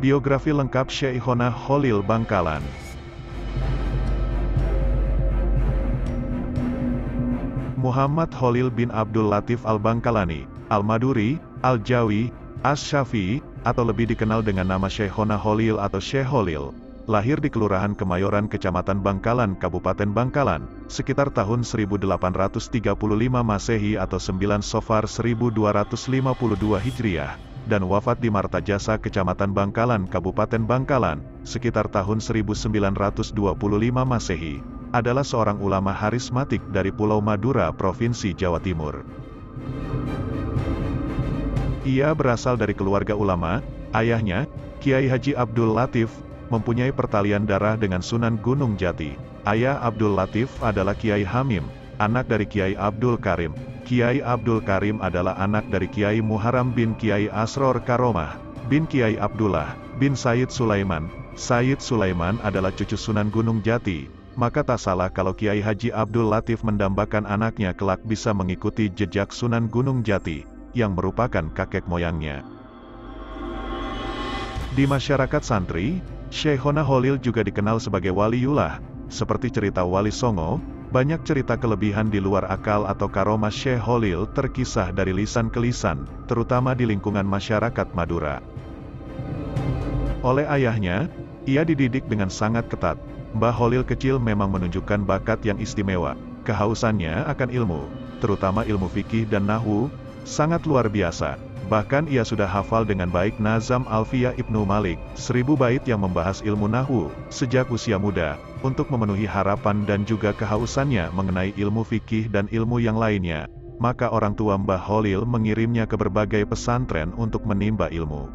Biografi lengkap Syekhona Cholil Bangkalan. Muhammad Cholil bin Abdul Latif Al-Bangkalani, Al-Maduri, Al-Jawi, Asy-Syafi'i, atau lebih dikenal dengan nama Syekhona Cholil atau Syekh Cholil, lahir di Kelurahan Kemayoran Kecamatan Bangkalan, Kabupaten Bangkalan, sekitar tahun 1835 Masehi atau 9 Safar 1252 Hijriah, dan wafat di Martajasa Kecamatan Bangkalan, Kabupaten Bangkalan, sekitar tahun 1925 Masehi, adalah seorang ulama harismatik dari Pulau Madura, Provinsi Jawa Timur. Ia berasal dari keluarga ulama. Ayahnya, Kiai Haji Abdul Latif, mempunyai pertalian darah dengan Sunan Gunung Jati. Ayah Abdul Latif adalah Kiai Hamim, anak dari Kiai Abdul Karim. Kiai Abdul Karim adalah anak dari Kiai Muharram bin Kiai Asror Karomah, bin Kiai Abdullah, bin Sayyid Sulaiman. Sayyid Sulaiman adalah cucu Sunan Gunung Jati, maka tak salah kalau Kiai Haji Abdul Latif mendambakan anaknya kelak bisa mengikuti jejak Sunan Gunung Jati, yang merupakan kakek moyangnya. Di masyarakat santri, Syekhona Cholil juga dikenal sebagai waliullah. Seperti cerita Wali Songo, banyak cerita kelebihan di luar akal atau karomah Syekh Cholil terkisah dari lisan ke lisan, terutama di lingkungan masyarakat Madura. Oleh ayahnya, ia dididik dengan sangat ketat. Mbah Cholil kecil memang menunjukkan bakat yang istimewa. Kehausannya akan ilmu, terutama ilmu fikih dan nahwu, sangat luar biasa. Bahkan ia sudah hafal dengan baik Nazam Alfiyah Ibnu Malik, 1000 bait yang membahas ilmu nahwu, sejak usia muda, untuk memenuhi harapan dan juga kehausannya mengenai ilmu fikih dan ilmu yang lainnya. Maka orang tua Mbah Cholil mengirimnya ke berbagai pesantren untuk menimba ilmu.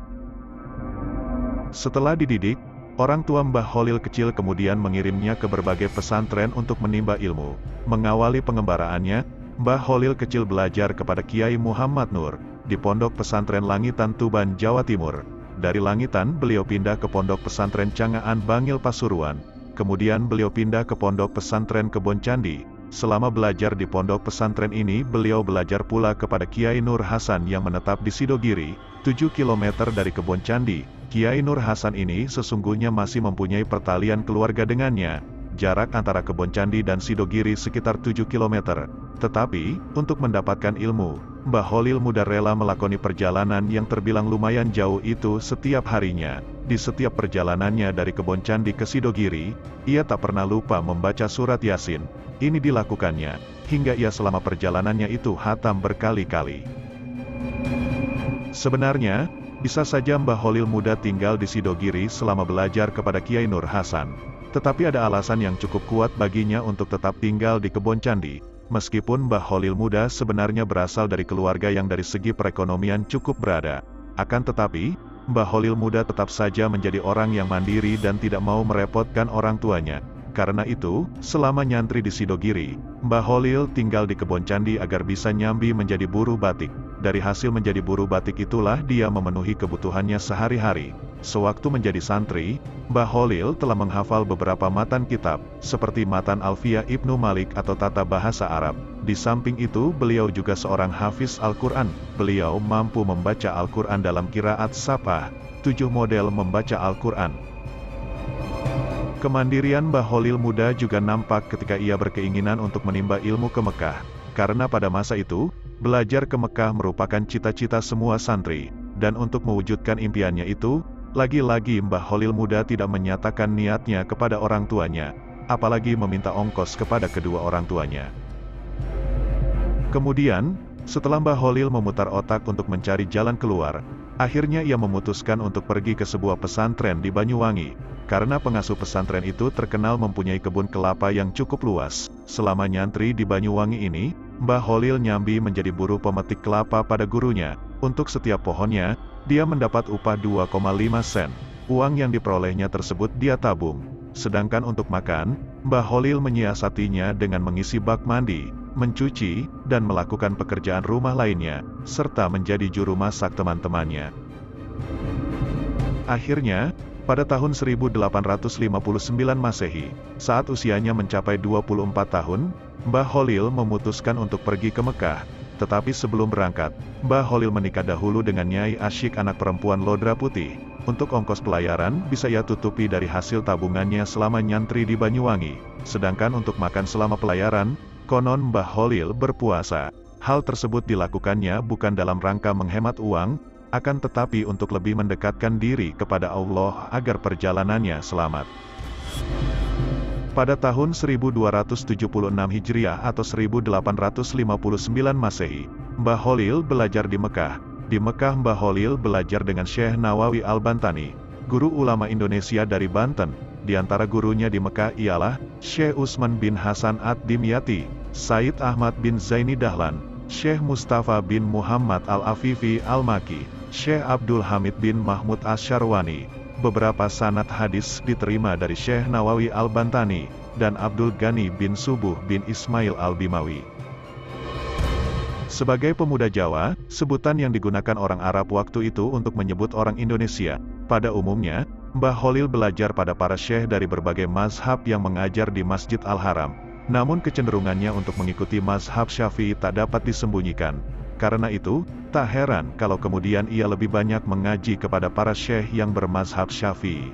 Setelah dididik, orang tua Mbah Cholil kecil kemudian mengirimnya ke berbagai pesantren untuk menimba ilmu. Mengawali pengembaraannya, Mbah Cholil kecil belajar kepada Kiai Muhammad Nur, di Pondok Pesantren Langitan Tuban, Jawa Timur. Dari Langitan beliau pindah ke Pondok Pesantren Cangaan Bangil Pasuruan. Kemudian beliau pindah ke Pondok Pesantren Kebon Candi. Selama belajar di pondok pesantren ini beliau belajar pula kepada Kiai Nur Hasan yang menetap di Sidogiri, 7 km dari Kebon Candi. Kiai Nur Hasan ini sesungguhnya masih mempunyai pertalian keluarga dengannya. Jarak antara Kebon Candi dan Sidogiri sekitar 7 km. Tetapi, untuk mendapatkan ilmu, Mbah Cholil mudah rela melakoni perjalanan yang terbilang lumayan jauh itu setiap harinya. Di setiap perjalanannya dari Kebon Candi ke Sidogiri, ia tak pernah lupa membaca surat Yasin. Ini dilakukannya, hingga ia selama perjalanannya itu khatam berkali-kali. Sebenarnya, bisa saja Mbah Cholil muda tinggal di Sidogiri selama belajar kepada Kiai Nur Hasan. Tetapi ada alasan yang cukup kuat baginya untuk tetap tinggal di Kebon Candi. Meskipun Mbah Cholil muda sebenarnya berasal dari keluarga yang dari segi perekonomian cukup berada. Akan tetapi, Mbah Cholil muda tetap saja menjadi orang yang mandiri dan tidak mau merepotkan orang tuanya. Karena itu, selama nyantri di Sidogiri, Mbah Cholil tinggal di Kebon Candi agar bisa nyambi menjadi buruh batik. Dari hasil menjadi buruh batik itulah dia memenuhi kebutuhannya sehari-hari. Sewaktu menjadi santri, Mbah Cholil telah menghafal beberapa matan kitab, seperti matan Alfiyah Ibnu Malik atau tata bahasa Arab. Di samping itu beliau juga seorang hafiz Al-Quran. Beliau mampu membaca Al-Quran dalam qiraat Sapah, 7 model membaca Al-Quran. Kemandirian Mbah Cholil muda juga nampak ketika ia berkeinginan untuk menimba ilmu ke Mekah. Karena pada masa itu, belajar ke Mekah merupakan cita-cita semua santri. Dan untuk mewujudkan impiannya itu, lagi-lagi Mbah Cholil muda tidak menyatakan niatnya kepada orang tuanya, apalagi meminta ongkos kepada kedua orang tuanya. Kemudian, setelah Mbah Cholil memutar otak untuk mencari jalan keluar, akhirnya ia memutuskan untuk pergi ke sebuah pesantren di Banyuwangi. Karena pengasuh pesantren itu terkenal mempunyai kebun kelapa yang cukup luas. Selama nyantri di Banyuwangi ini, Mbah Cholil nyambi menjadi buruh pemetik kelapa pada gurunya. Untuk setiap pohonnya, dia mendapat upah 2,5 sen. Uang yang diperolehnya tersebut dia tabung. Sedangkan untuk makan, Mbah Cholil menyiasatinya dengan mengisi bak mandi, mencuci, dan melakukan pekerjaan rumah lainnya, serta menjadi juru masak teman-temannya. Akhirnya, pada tahun 1859 Masehi, saat usianya mencapai 24 tahun, Mbah Cholil memutuskan untuk pergi ke Mekah. Tetapi sebelum berangkat, Mbah Cholil menikah dahulu dengan Nyai Asyik anak perempuan Lodra Putih. Untuk ongkos pelayaran bisa ia tutupi dari hasil tabungannya selama nyantri di Banyuwangi. Sedangkan untuk makan selama pelayaran, konon Mbah Holil berpuasa. Hal tersebut dilakukannya bukan dalam rangka menghemat uang, akan tetapi untuk lebih mendekatkan diri kepada Allah agar perjalanannya selamat. Pada tahun 1276 Hijriah atau 1859 Masehi, Mbah Holil belajar di Mekah. Di Mekah Mbah Holil belajar dengan Syekh Nawawi Al-Bantani, guru ulama Indonesia dari Banten. Di antara gurunya di Mekah ialah Syekh Utsman bin Hasan Ad-Dimyati, Said Ahmad bin Zaini Dahlan, Syekh Mustafa bin Muhammad Al-Afifi Al-Maki, Syekh Abdul Hamid bin Mahmud Asy-Syarwani. Beberapa sanad hadis diterima dari Syekh Nawawi Al-Bantani, dan Abdul Ghani bin Subuh bin Ismail Al-Bimawi. Sebagai pemuda Jawa, sebutan yang digunakan orang Arab waktu itu untuk menyebut orang Indonesia. Pada umumnya, Mbah Holil belajar pada para syekh dari berbagai mazhab yang mengajar di Masjid Al-Haram. Namun kecenderungannya untuk mengikuti mazhab Syafi'i tak dapat disembunyikan. Karena itu, tak heran kalau kemudian ia lebih banyak mengaji kepada para syekh yang bermazhab Syafi'i.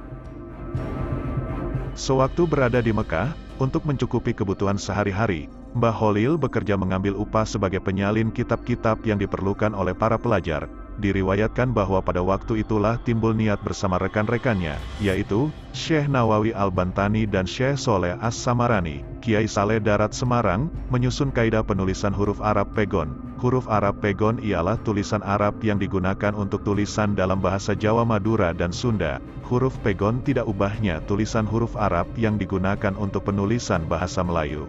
Sewaktu berada di Mekah, untuk mencukupi kebutuhan sehari-hari, Mbah Holil bekerja mengambil upah sebagai penyalin kitab-kitab yang diperlukan oleh para pelajar. Diriwayatkan bahwa pada waktu itulah timbul niat bersama rekan-rekannya, yaitu Syekh Nawawi Al-Bantani dan Syekh Soleh As-Samarani, Kiai Saleh Darat Semarang, menyusun kaidah penulisan huruf Arab Pegon. Huruf Arab Pegon ialah tulisan Arab yang digunakan untuk tulisan dalam bahasa Jawa, Madura dan Sunda. Huruf Pegon tidak ubahnya tulisan huruf Arab yang digunakan untuk penulisan bahasa Melayu.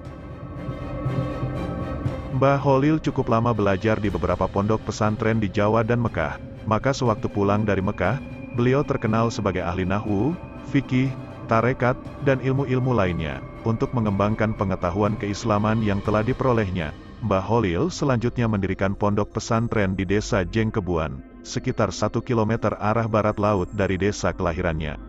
Mbah Holil cukup lama belajar di beberapa pondok pesantren di Jawa dan Mekah, maka sewaktu pulang dari Mekah, beliau terkenal sebagai ahli nahwu, fikih, tarekat, dan ilmu-ilmu lainnya. Untuk mengembangkan pengetahuan keislaman yang telah diperolehnya, Mbah Holil selanjutnya mendirikan pondok pesantren di desa Jengkebuan, sekitar 1 km arah barat laut dari desa kelahirannya.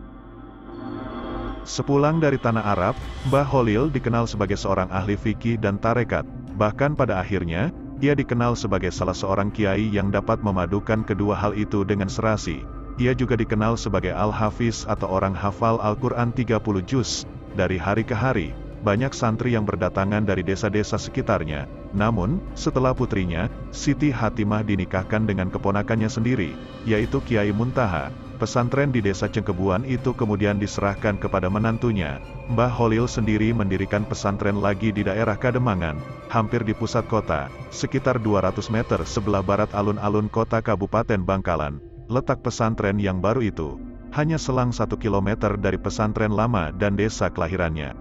Sepulang dari tanah Arab, Mbah Holil dikenal sebagai seorang ahli fikih dan tarekat. Bahkan pada akhirnya, ia dikenal sebagai salah seorang kiai yang dapat memadukan kedua hal itu dengan serasi. Ia juga dikenal sebagai Al-Hafiz atau orang hafal Al-Quran 30 juz. Dari hari ke hari, banyak santri yang berdatangan dari desa-desa sekitarnya. Namun, setelah putrinya, Siti Hatimah dinikahkan dengan keponakannya sendiri, yaitu Kiai Muntaha, pesantren di desa Jengkebuan itu kemudian diserahkan kepada menantunya. Mbah Holil sendiri mendirikan pesantren lagi di daerah Kademangan, hampir di pusat kota, sekitar 200 meter sebelah barat alun-alun kota Kabupaten Bangkalan. Letak pesantren yang baru itu, hanya selang 1 kilometer dari pesantren lama dan desa kelahirannya.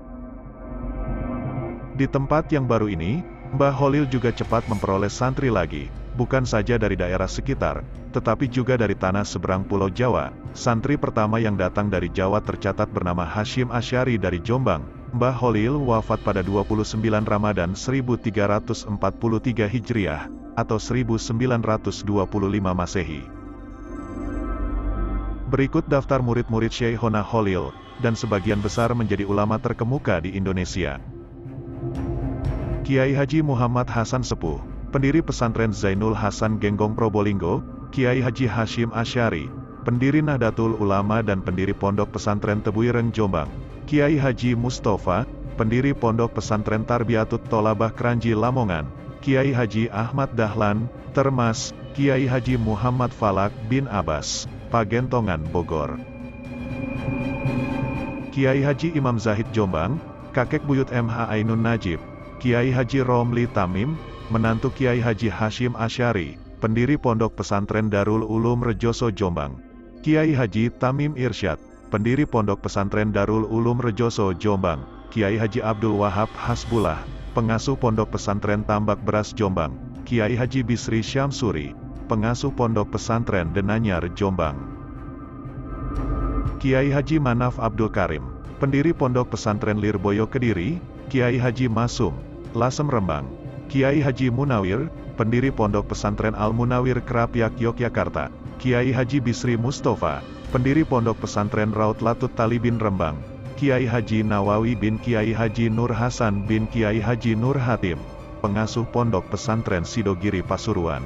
Di tempat yang baru ini, Mbah Holil juga cepat memperoleh santri lagi, bukan saja dari daerah sekitar, tetapi juga dari tanah seberang Pulau Jawa. Santri pertama yang datang dari Jawa tercatat bernama Hashim Asy'ari dari Jombang. Mbah Holil wafat pada 29 Ramadan 1343 Hijriah, atau 1925 Masehi. Berikut daftar murid-murid Syekhona Holil, dan sebagian besar menjadi ulama terkemuka di Indonesia. Kiai Haji Muhammad Hasan Sepuh, pendiri pesantren Zainul Hasan Genggong Probolinggo. Kiai Haji Hashim Asy'ari, pendiri Nahdlatul Ulama dan pendiri Pondok Pesantren Tebuireng Jombang. Kiai Haji Mustafa, pendiri Pondok Pesantren Tarbiyatut Tholabah Kranji Lamongan. Kiai Haji Ahmad Dahlan, Termas. Kiai Haji Muhammad Falak bin Abbas, Pagentongan Bogor. Kiai Haji Imam Zahid Jombang, kakek buyut MH Ainun Najib. Kiai Haji Romli Tamim, menantu Kiai Haji Hashim Asy'ari, pendiri Pondok Pesantren Darul Ulum Rejoso Jombang. Kiai Haji Tamim Irsyad, pendiri Pondok Pesantren Darul Ulum Rejoso Jombang. Kiai Haji Abdul Wahab Hasbullah, pengasuh Pondok Pesantren Tambak Beras Jombang. Kiai Haji Bisri Syamsuri, pengasuh Pondok Pesantren Denanyar Jombang. Kiai Haji Manaf Abdul Karim, pendiri Pondok Pesantren Lirboyo Kediri. Kiai Haji Masum, Lasem Rembang. Kiai Haji Munawir, pendiri Pondok Pesantren Al-Munawir Krapyak Yogyakarta. Kiai Haji Bisri Mustafa, pendiri Pondok Pesantren Raut Latut Talibin Rembang. Kiai Haji Nawawi bin Kiai Haji Nur Hasan bin Kiai Haji Nur Hatim, pengasuh Pondok Pesantren Sidogiri Pasuruan.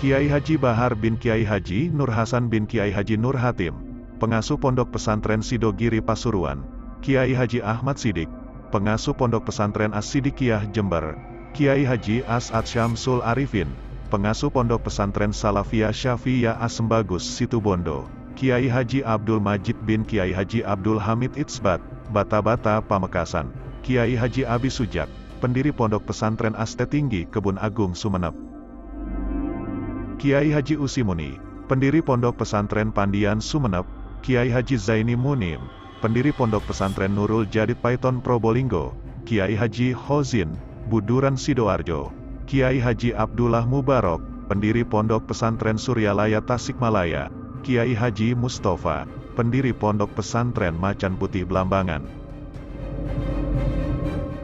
Kiai Haji Bahar bin Kiai Haji Nur Hasan bin Kiai Haji Nur Hatim, Pengasuh Pondok Pesantren Sidogiri Pasuruan, Kiai Haji Ahmad Sidik, Pengasuh Pondok Pesantren As-Sidikiyah Jember, Kiai Haji As'ad Syamsul Arifin, Pengasuh Pondok Pesantren Salafiyah Syafiyah Asembagus Situbondo, Kiai Haji Abdul Majid bin Kiai Haji Abdul Hamid Itsbat, Bata-Bata Pamekasan, Kiai Haji Abi Sujak, pendiri Pondok Pesantren Aste Tinggi Kebun Agung Sumeneb. Kiai Haji Usimuni, pendiri Pondok Pesantren Pandian Sumeneb, Kiai Haji Zaini Munim, pendiri Pondok Pesantren Nurul Jadid Paiton Probolinggo, Kiai Haji Hozin, Buduran Sidoarjo, Kiai Haji Abdullah Mubarok, pendiri Pondok Pesantren Suryalaya Tasikmalaya, Kiai Haji Mustafa, pendiri Pondok Pesantren Macan Putih Blambangan.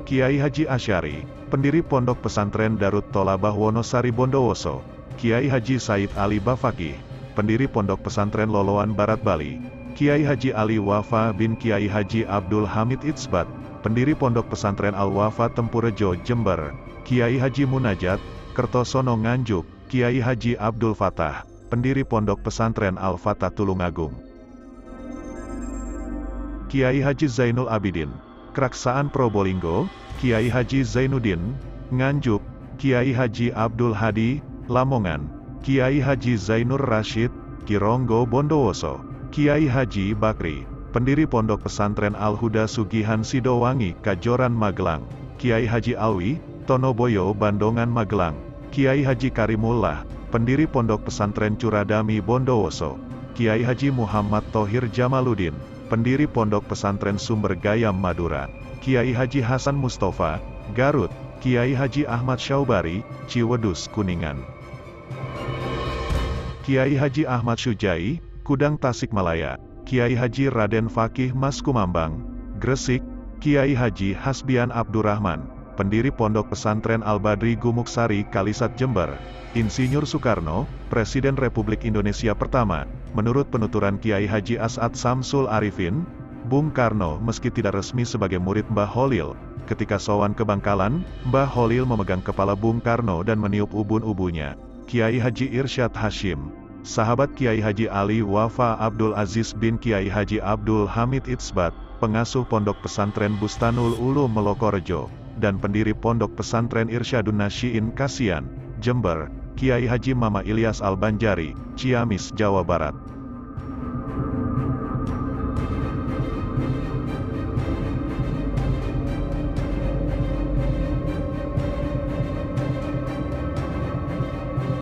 Kiai Haji Asyari, pendiri Pondok Pesantren Darut Tolabah Wonosari Bondowoso, Kiai Haji Said Ali Bafaki, pendiri Pondok Pesantren Loloan Barat Bali, Kiai Haji Ali Wafa bin Kiai Haji Abdul Hamid Itsbat, pendiri Pondok Pesantren Al-Wafa Tempurejo Jember, Kiai Haji Munajat, Kertosono Nganjuk, Kiai Haji Abdul Fatah, pendiri Pondok Pesantren Al-Fatah Tulungagung. Kiai Haji Zainul Abidin, Keraksaan Probolinggo, Kiai Haji Zainuddin, Nganjuk, Kiai Haji Abdul Hadi, Lamongan, Kiai Haji Zainur Rashid, Kironggo Bondowoso, Kiai Haji Bakri, pendiri Pondok Pesantren Al-Huda Sugihan Sidowangi Kajoran Magelang, Kiai Haji Alwi, Tonoboyo Bandongan Magelang, Kiai Haji Karimullah, pendiri Pondok Pesantren Curadami Bondowoso, Kiai Haji Muhammad Thohir Jamaluddin, pendiri Pondok Pesantren Sumber Gayam Madura, Kiai Haji Hasan Mustafa, Garut, Kiai Haji Ahmad Syaubari, Ciwedus Kuningan. Kiai Haji Ahmad Syujai, Kudang Tasikmalaya, Kiai Haji Raden Fakih Mas Kumambang, Gresik, Kiai Haji Hasbian Abdurrahman, pendiri Pondok Pesantren Al-Badri Gumuksari Kalisat Jember, Insinyur Soekarno, Presiden Republik Indonesia pertama, menurut penuturan Kiai Haji As'ad Samsul Arifin, Bung Karno meski tidak resmi sebagai murid Mbah Holil, ketika sowan ke Bangkalan, Mbah Holil memegang kepala Bung Karno dan meniup ubun-ubunnya. Kiai Haji Irsyad Hashim, sahabat Kiai Haji Ali Wafa Abdul Aziz bin Kiai Haji Abdul Hamid Itsbat, pengasuh Pondok Pesantren Bustanul Ulum Melokorejo, dan pendiri Pondok Pesantren Irsyadun Nasyiin Kasian, Jember, Kiai Haji Mama Ilyas Al-Banjari, Ciamis, Jawa Barat.